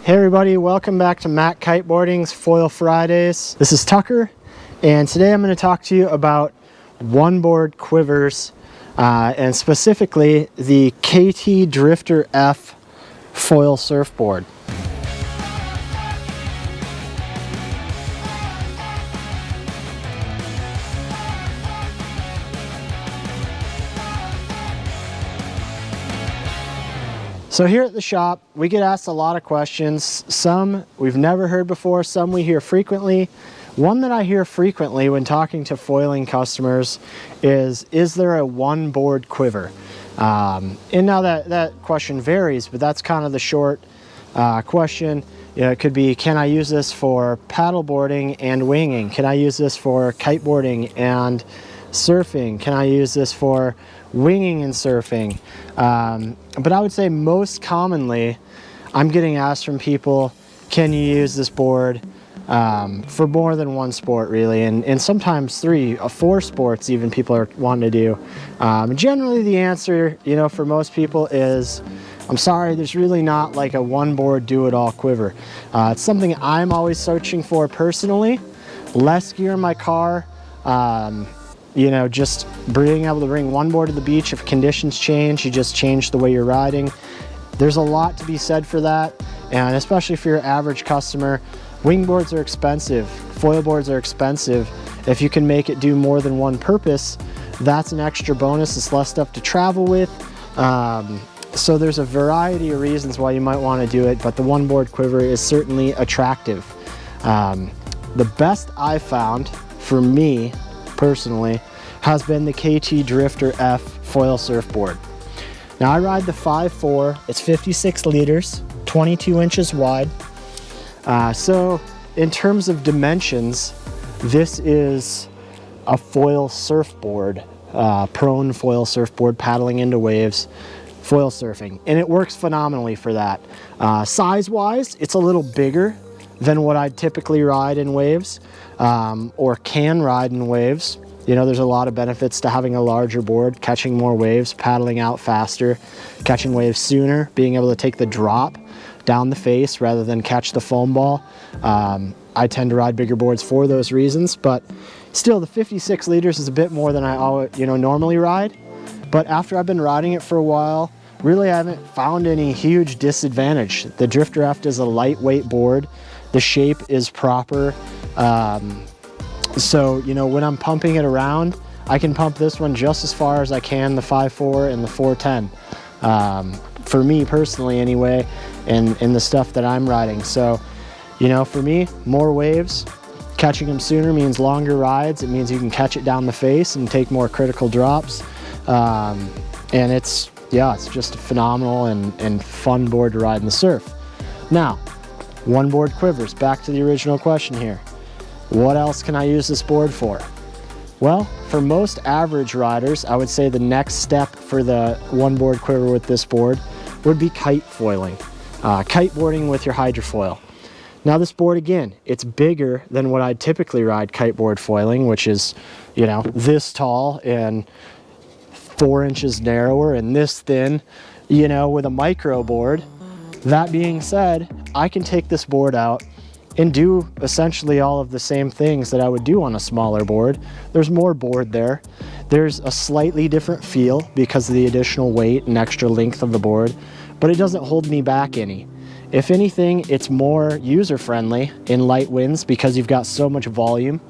Hey everybody, welcome back to Matt Kiteboarding's Foil Fridays. This is Tucker, and today I'm going to talk to you about one-board quivers, and specifically the KT Drifter F foil surfboard. So here at the shop, we get asked a lot of questions. Some we've never heard before, some we hear frequently. One that I hear frequently when talking to foiling customers is there a one-board quiver? And now that question varies, but that's kind of the short question. You know, it could be, can I use this for paddleboarding and winging? Can I use this for kiteboarding and surfing? Can I use this for winging and surfing? But I would say most commonly I'm getting asked from people, can you use this board for more than one sport, really, and sometimes 3 or 4 sports even people are wanting to do. Generally the answer, you know, for most people is, I'm sorry, there's really not like a one board do-it-all quiver. It's something I'm always searching for personally. Less gear in my car, you know, just being able to bring one board to the beach. If conditions change, you just change the way you're riding. There's a lot to be said for that, and especially for your average customer. Wingboards are expensive, foil boards are expensive. If you can make it do more than one purpose, that's an extra bonus. It's less stuff to travel with. So there's a variety of reasons why you might want to do it, but the one board quiver is certainly attractive. The best I've found for me personally has been the KT Drifter F foil surfboard. Now I ride the 5.4, it's 56 liters, 22 inches wide. So in terms of dimensions, this is a foil surfboard, prone foil surfboard, paddling into waves, foil surfing, and it works phenomenally for that. Size-wise, it's a little bigger than what I'd typically ride in waves, or can ride in waves. You know, there's a lot of benefits to having a larger board, catching more waves, paddling out faster, catching waves sooner, being able to take the drop down the face rather than catch the foam ball. I tend to ride bigger boards for those reasons, but still the 56 liters is a bit more than I normally ride. But after I've been riding it for a while, really I haven't found any huge disadvantage. The Drifter F is a lightweight board. The shape is proper. So, you know, when I'm pumping it around, I can pump this one just as far as I can the 5.4 and the 4.10. For me personally anyway, and in the stuff that I'm riding. So, you know, for me, more waves, catching them sooner means longer rides. It means you can catch it down the face and take more critical drops. And it's just a phenomenal and fun board to ride in the surf. Now, one board quivers, back to the original question here. What else can I use this board for? Well, for most average riders, I would say the next step for the one board quiver with this board would be kite foiling, kiteboarding with your hydrofoil. Now this board, again, it's bigger than what I'd typically ride kiteboard foiling, which is, you know, this tall and 4 inches narrower and this thin, you know, with a micro board. That being said, I can take this board out and do essentially all of the same things that I would do on a smaller board. There's more board there. There's a slightly different feel because of the additional weight and extra length of the board, but it doesn't hold me back any. If anything, it's more user-friendly in light winds because you've got so much volume.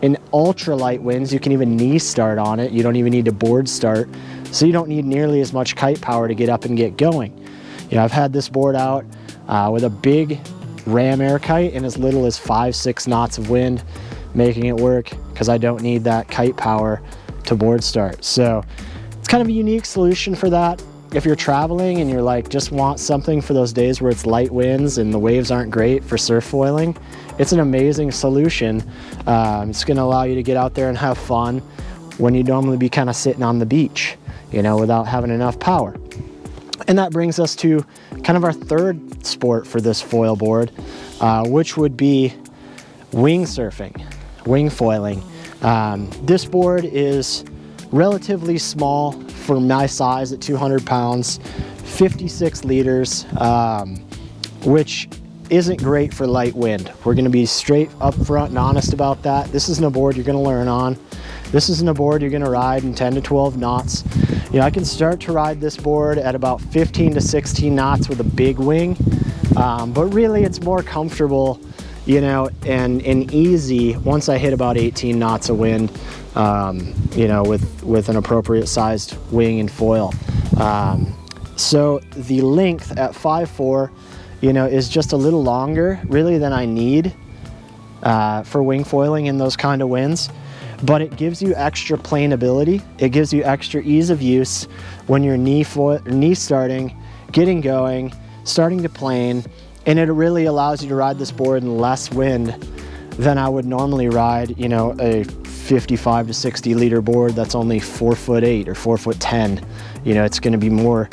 In ultra-light winds, you can even knee start on it. You don't even need to board start, so you don't need nearly as much kite power to get up and get going. You know, I've had this board out with a big ram air kite and as little as 5-6 knots of wind, making it work because I don't need that kite power to board start. So it's kind of a unique solution for that. If you're traveling and you're like, just want something for those days where it's light winds and the waves aren't great for surf foiling, it's an amazing solution. It's going to allow you to get out there and have fun when you'd normally be kind of sitting on the beach, you know, without having enough power. And that brings us to kind of our third sport for this foil board, which would be wingsurfing, wingfoiling. This board is relatively small for my size at 200 pounds, 56 liters, which isn't great for light wind. We're going to be straight up front and honest about that. This isn't a board you're going to learn on. This isn't a board you're going to ride in 10 to 12 knots. You know, I can start to ride this board at about 15 to 16 knots with a big wing, but really it's more comfortable, you know, and easy once I hit about 18 knots of wind, you know, with an appropriate sized wing and foil. So the length at 5'4", you know, is just a little longer really than I need for wing foiling in those kind of winds. But it gives you extra planeability. It gives you extra ease of use when you're knee starting, getting going, starting to plane, and it really allows you to ride this board in less wind than I would normally ride, you know, a 55 to 60 liter board that's only 4'8" or 4'10". You know, it's going to be more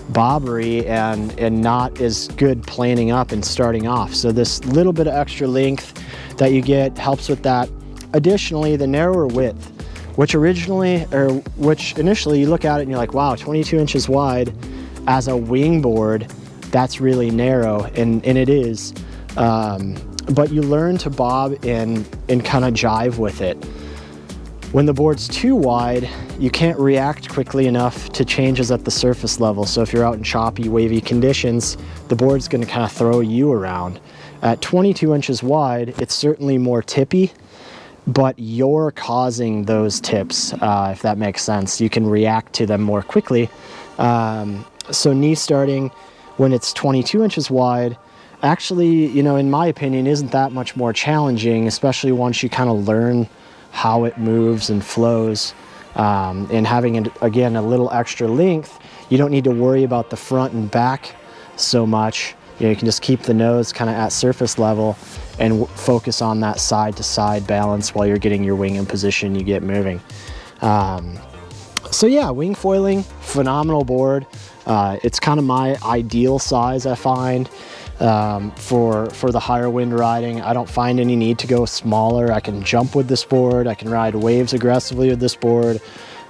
bobbery and not as good planing up and starting off. So this little bit of extra length that you get helps with that. Additionally, the narrower width, which initially you look at it and you're like, wow, 22 inches wide as a wing board, that's really narrow, and it is. But you learn to bob and kind of jive with it. When the board's too wide, you can't react quickly enough to changes at the surface level. So if you're out in choppy, wavy conditions, the board's going to kind of throw you around. At 22 inches wide, it's certainly more tippy, but you're causing those tips, if that makes sense. You can react to them more quickly. So knee starting when it's 22 inches wide, actually, you know, in my opinion, isn't that much more challenging, especially once you kind of learn how it moves and flows. And having, again, a little extra length, you don't need to worry about the front and back so much. You know, you can just keep the nose kind of at surface level and focus on that side to side balance while you're getting your wing in position, you get moving. So yeah, wing foiling, phenomenal board. It's kind of my ideal size, I find, for the higher wind riding. I don't find any need to go smaller. I can jump with this board. I can ride waves aggressively with this board,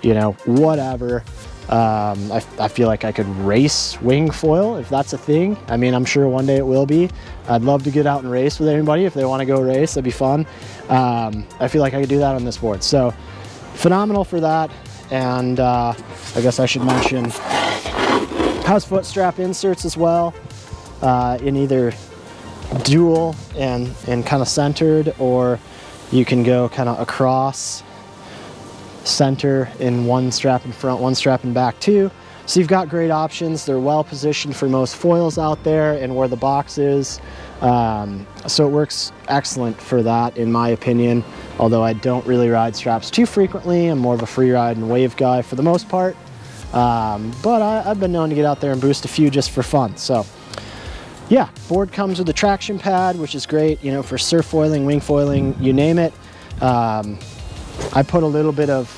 you know, whatever. I feel like I could race wing foil if that's a thing. I mean, I'm sure one day it will be. I'd love to get out and race with anybody if they want to go race. That'd be fun. I feel like I could do that on this board. So phenomenal for that. And I guess I should mention has foot strap inserts as well, in either dual and kind of centered, or you can go kind of across center in one strap in front, one strap in back too. So you've got great options. They're well positioned for most foils out there and where the box is. So it works excellent for that, in my opinion, although I don't really ride straps too frequently. I'm more of a free ride and wave guy for the most part. But I've been known to get out there and boost a few just for fun. So yeah, board comes with a traction pad, which is great, you know, for surf foiling, wing foiling, you name it. I put a little bit of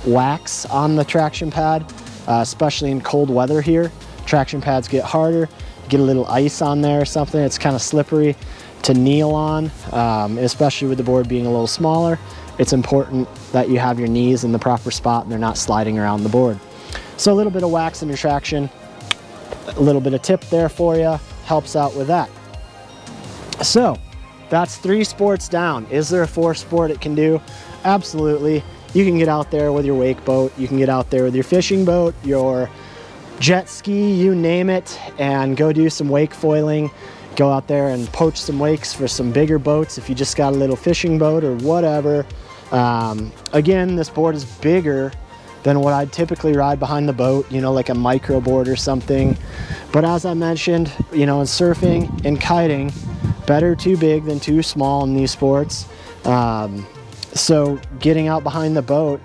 wax on the traction pad, especially in cold weather here. Traction pads get harder, get a little ice on there or something. It's kind of slippery to kneel on, especially with the board being a little smaller. It's important that you have your knees in the proper spot and they're not sliding around the board. So a little bit of wax in your traction, a little bit of tip there for you, helps out with that. So that's 3 sports down. Is there a 4th sport it can do? Absolutely. You can get out there with your wake boat, you can get out there with your fishing boat, your jet ski, you name it, and go do some wake foiling. Go out there and poach some wakes for some bigger boats if you just got a little fishing boat or whatever. Again, this board is bigger than what I'd typically ride behind the boat, you know, like a micro board or something. But as I mentioned, you know, in surfing and kiting, better too big than too small in these sports. So getting out behind the boat,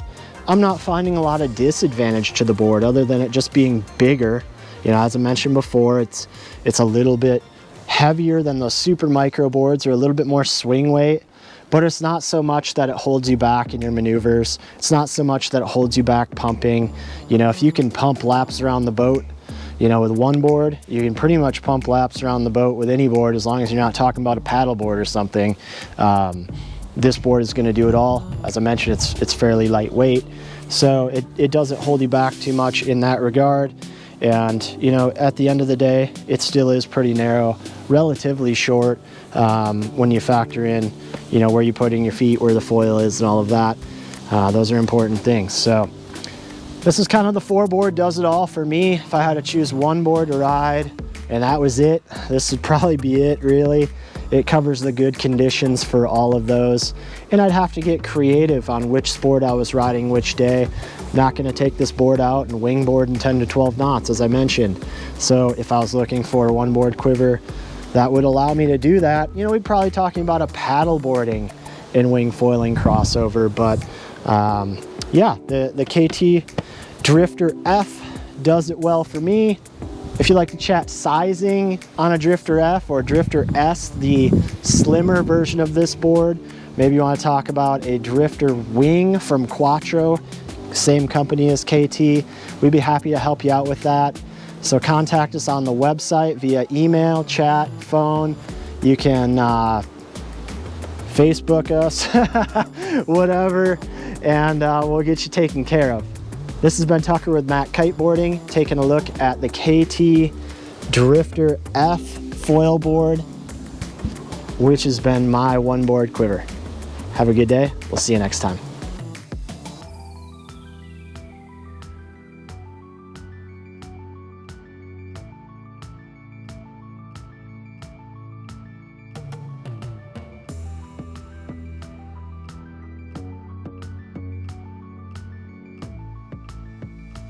I'm not finding a lot of disadvantage to the board other than it just being bigger. You know, as I mentioned before, it's a little bit heavier than those super micro boards, or a little bit more swing weight, but it's not so much that it holds you back in your maneuvers. It's not so much that it holds you back pumping. You know, if you can pump laps around the boat, you know, with one board, you can pretty much pump laps around the boat with any board, as long as you're not talking about a paddle board or something. This board is going to do it all. As I mentioned, it's fairly lightweight, so it doesn't hold you back too much in that regard. And, you know, at the end of the day, it still is pretty narrow, relatively short when you factor in, you know, where you're putting your feet, where the foil is and all of that. Those are important things. So this is kind of the 4-board does it all for me. If I had to choose one board to ride and that was it, this would probably be it, really. It covers the good conditions for all of those. And I'd have to get creative on which sport I was riding which day. Not gonna take this board out and wingboard in 10 to 12 knots, as I mentioned. So if I was looking for a one board quiver that would allow me to do that, you know, we'd probably talking about a paddle boarding and wingfoiling crossover. But yeah, the KT Drifter F does it well for me. If you'd like to chat sizing on a Drifter F or Drifter S, the slimmer version of this board, maybe you want to talk about a Drifter Wing from Quattro, same company as KT, we'd be happy to help you out with that. So contact us on the website via email, chat, phone. You can Facebook us, whatever, and we'll get you taken care of. This has been Tucker with Matt Kiteboarding, taking a look at the KT Drifter F foil board, which has been my one board quiver. Have a good day. We'll see you next time.